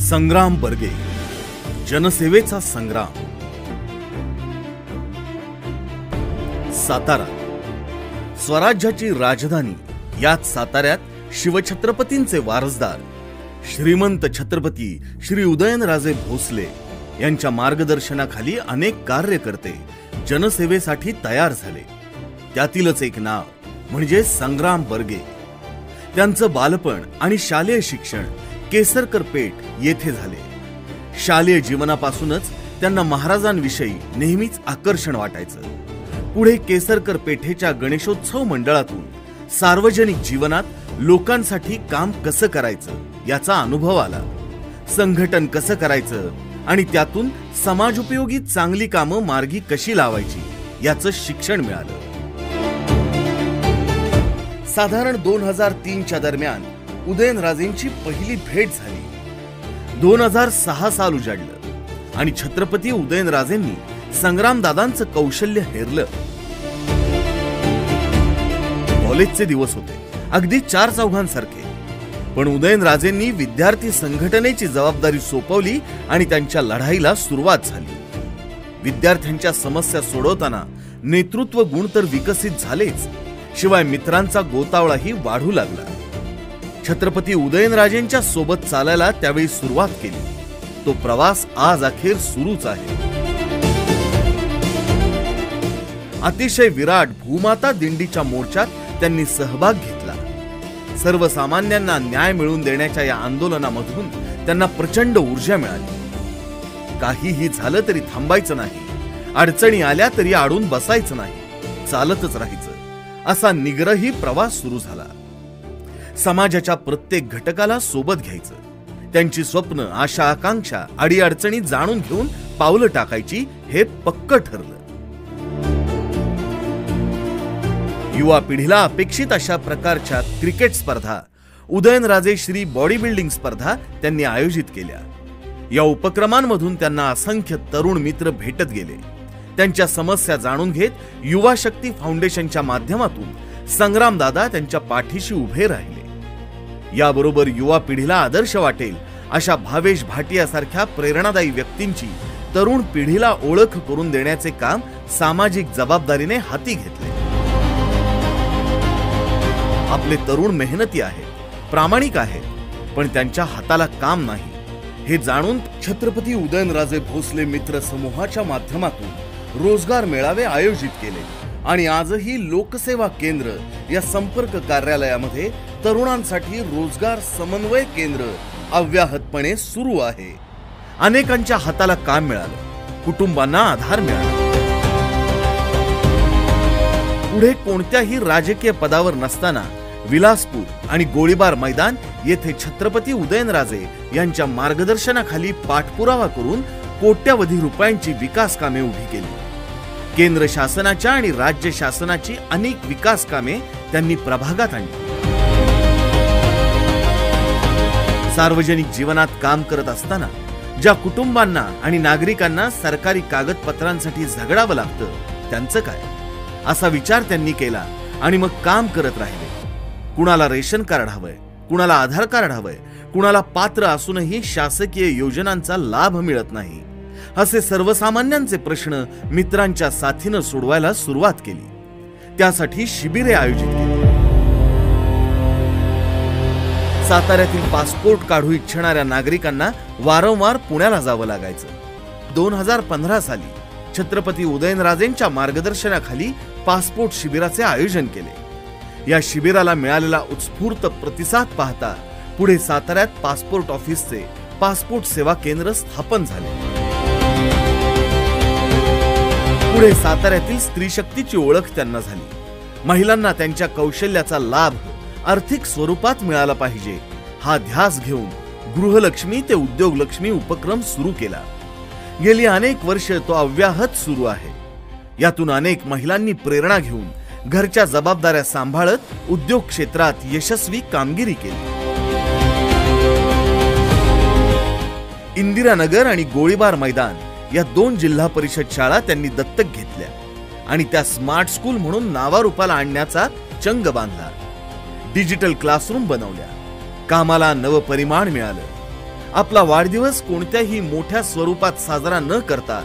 संग्राम बर्गे, जनसेवेचा संग्राम. सातारा स्वराज्याची राजधानी. याच साताऱ्यात शिवछत्रपतींचे वारसदार श्रीमंत छत्रपती श्री उदयनराजे भोसले यांच्या मार्गदर्शनाखाली अनेक कार्यकर्ते जनसेवेसाठी तयार झाले. त्यातीलच एक नाव म्हणजे संग्राम बर्गे. त्यांचं बालपण आणि शालेय शिक्षण केसरकर पेठ येथे झाले. शालेय जीवनापासूनच त्यांना महाराजांविषयी नेहमीच आकर्षण वाटायचं. पुढे केसरकर पेठेच्या गणेशोत्सव मंडळातून सार्वजनिक जीवनात लोकांसाठी काम कसं करायचं याचा अनुभव आला. संघटन कसं करायचं आणि त्यातून समाजोपयोगी चांगली कामं मार्गी कशी लावायची याचं शिक्षण मिळालं. साधारण 2003च्या दरम्यान उदयनराजेंची पहिली भेट झाली. 2006 साल उजाडलं आणि छत्रपती उदयनराजेंनी संग्रामदादांचं कौशल्य हेरलं. कॉलेजचे दिवस होते, अगदी चार चौघांसारखे. पण उदयनराजेंनी विद्यार्थी संघटनेची जबाबदारी सोपवली आणि त्यांच्या लढाईला सुरुवात झाली. विद्यार्थ्यांच्या समस्या सोडवताना नेतृत्व गुण तर विकसित झालेच, शिवाय मित्रांचा गोतावळाही वाढू लागला. छत्रपती उदयनराजेंच्या सोबत चालायला त्यावेळी सुरुवात केली. तो प्रवास आज अखेर सुरूच आहे. अतिशय विराट भूमाता दिंडीच्या मोर्चात त्यांनी सहभाग घेतला. सर्वसामान्यांना न्याय मिळवून देण्याच्या या आंदोलनामधून त्यांना प्रचंड ऊर्जा मिळाली. काहीही झालं तरी थांबायचं नाही, अडचणी आल्या तरी अडून बसायचं नाही, चालतच राहायचं, असा निग्रही प्रवास सुरू झाला. समाजाच्या प्रत्येक घटकाला सोबत घ्यायचं, त्यांची स्वप्न, आशा, आकांक्षा, अडीअडचणी जाणून घेऊन पावलं टाकायची हे पक्क ठरलं. युवा पिढीला अपेक्षित अशा प्रकारच्या क्रिकेट स्पर्धा, उदयनराजे श्री बॉडी बिल्डिंग स्पर्धा त्यांनी आयोजित केल्या. या उपक्रमांमधून त्यांना असंख्य तरुण मित्र भेटत गेले. त्यांच्या समस्या जाणून घेत युवा शक्ती फाउंडेशनच्या माध्यमातून संग्रामदादा त्यांच्या पाठीशी उभे राहिले. याबरोबर युवा पिढीला आदर्श वाटेल अशा भावेश भाटियासारख्या प्रेरणादायी व्यक्तींची तरुण पिढीला ओळख करून देण्याचे काम सामाजिक जबाबदारीने हाती घेतले. आपले तरुण मेहनती आहेत, प्रामाणिक आहेत, पण त्यांच्या हाताला काम नाही हे जाणून छत्रपती उदयनराजे भोसले मित्र समूहाच्या माध्यमातून रोजगार मेळावे आयोजित केले आणि आजही लोकसेवा केंद्र या संपर्क कार्यालयामध्ये तरुणांसाठी रोजगार समन्वय केंद्र अव्याहतपणे सुरू आहे. अनेकांच्या हाताला काम मिळालं, कुटुंबांना आधार मिळाला. पुढे कोणत्याही राजकीय पदावर नसताना विलासपूर आणि गोळीबार मैदान येथे छत्रपती उदयनराजे यांच्या मार्गदर्शनाखाली पाठपुरावा करून कोट्यवधी रुपयांची विकास कामे उभी केली. केंद्र शासनाच्या आणि राज्य शासनाची अनेक विकास कामे त्यांनी प्रभागात आणली. सार्वजनिक जीवनात काम करत असताना ज्या कुटुंबांना आणि नागरिकांना सरकारी कागदपत्रांसाठी झगडावं लागतं त्यांचं काय, असा विचार त्यांनी केला आणि मग काम करत राहिले. कुणाला रेशन कार्ड हवंय, कुणाला आधार कार्ड हवंय, कुणाला पात्र असूनही शासकीय योजनांचा लाभ मिळत नाही, असे सर्वसामान्यांचे प्रश्न मित्रांच्या साथीनं सोडवायला सुरुवात केली. त्यासाठी शिबिरे आयोजित केली. साताऱ्यातील पासपोर्ट काढू इच्छिणाऱ्या नागरिकांना वारंवार पुण्याला जावं लागायचं. 2015 साली छत्रपती उदयनराजेंच्या मार्गदर्शनाखाली पासपोर्ट शिबिराचे आयोजन केले. या शिबिराला मिळालेला उत्स्फूर्त प्रतिसाद पाहता पुढे साताऱ्यात पासपोर्ट ऑफिसचे पासपोर्ट सेवा केंद्र स्थापन झाले. पुढे साताऱ्यातील स्त्री शक्तीची ओळख त्यांना झाली. महिलांना त्यांच्या कौशल्याचा लाभ आर्थिक स्वरूपात मिळाला पाहिजे हा ध्यास घेऊन गृहलक्ष्मी ते उद्योगलक्ष्मी उपक्रम सुरू केला. गेली अनेक वर्ष तो अव्याहत सुरू आहे. यातून अनेक महिलांनी प्रेरणा घेऊन घरच्या जबाबदाऱ्या सांभाळत उद्योग क्षेत्रात यशस्वी कामगिरी केली. इंदिरानगर आणि गोळीबार मैदान या 2 जिल्हा परिषद शाळा त्यांनी दत्तक घेतल्या आणि त्या स्मार्ट स्कूल म्हणून नावारूपाला आणण्याचा चंग बांधला. डिजिटल क्लासरूम बनवल्या, कामाला नवं परिमाण मिळालं. आपला वाढदिवस कोणत्याही मोठ्या स्वरूपात साजरा न करता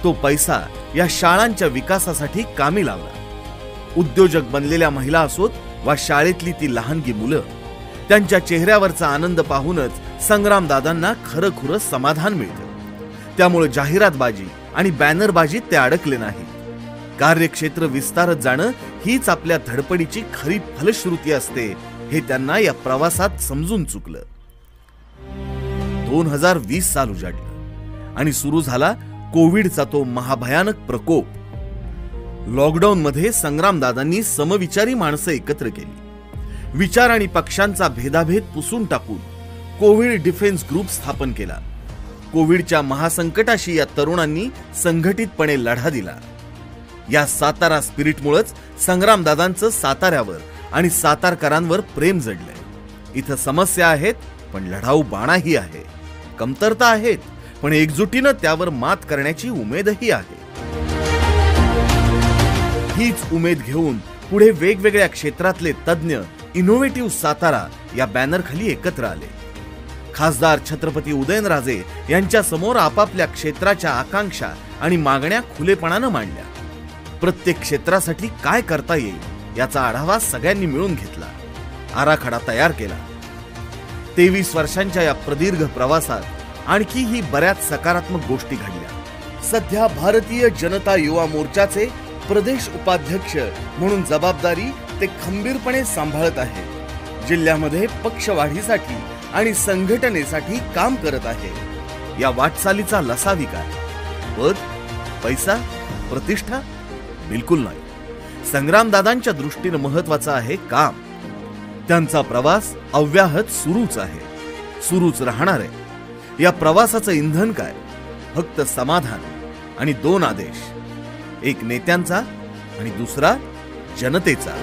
तो पैसा या शाळांच्या विकासासाठी कामी लावला. उद्योजक बनलेल्या महिला असोत वा शाळेतली ती लहानगी मुलं, त्यांच्या चेहऱ्यावरचा आनंद पाहूनच संग्रामदादांना खरंखुरं समाधान मिळतं. त्यामुळे जाहिरातबाजी आणि बॅनरबाजीत ते अडकले नाहीत. कार्यक्षेत्र विस्तारत जाणं हीच आपल्या धडपडीची खरी फलश्रुती असते हे त्यांना या प्रवासात समजून चुकलं. 2020 साल उजाडलं आणि सुरू झाला कोविडचा तो महाभयानक प्रकोप. लॉकडाऊन मध्ये संग्रामदादांनी समविचारी माणसं एकत्र केली. विचार आणि पक्षांचा भेदाभेद पुसून टाकून कोविड डिफेन्स ग्रुप स्थापन केला. कोविडच्या महासंकटाशी या तरुणांनी संघटितपणे लढा दिला. या सातारा स्पिरिटमुळेच संग्रामदादांचं साताऱ्यावर आणि सातारकरांवर प्रेम जडलंय. इथं समस्या आहेत पण लढाऊ बाणाही आहे, कमतरता आहेत पण एकजुटीनं त्यावर मात करण्याची उमेदही आहे. हीच उमेद घेऊन पुढे वेगवेगळ्या क्षेत्रातले तज्ञ इनोव्हेटिव्ह सातारा या बॅनर खाली एकत्र आले. खासदार छत्रपती उदयनराजे यांच्या समोर आपापल्या क्षेत्राच्या आकांक्षा आणि मागण्या खुलेपणानं मांडल्या. प्रत्येक क्षेत्रासाठी काय करता येईल याचा आढावा सगळ्यांनी मिळून घेतला, आराखडा तयार केला. 23 वर्षांच्या या प्रदीर्घ प्रवासात आणखीही बऱ्याच सकारात्मक गोष्टी घडल्या. सध्या भारतीय जनता युवा मोर्चाचे प्रदेश उपाध्यक्ष म्हणून जबाबदारी ते खंबीरपणे सांभाळत आहे. जिल्ह्यामध्ये पक्षवाढीसाठी आणि संघटनेसाठी काम करत आहे. या वाटचालीचा लसावी काय? पद, पैसा, प्रतिष्ठा? बिलकुल नाही. संग्रामदादांच्या दृष्टीने महत्वाचं आहे काम. त्यांचा प्रवास अव्याहत सुरूच आहे, सुरूच राहणार आहे. या प्रवासाचं इंधन काय? फक्त समाधान आणि 2 आदेश, एक नेत्यांचा आणि दुसरा जनतेचा.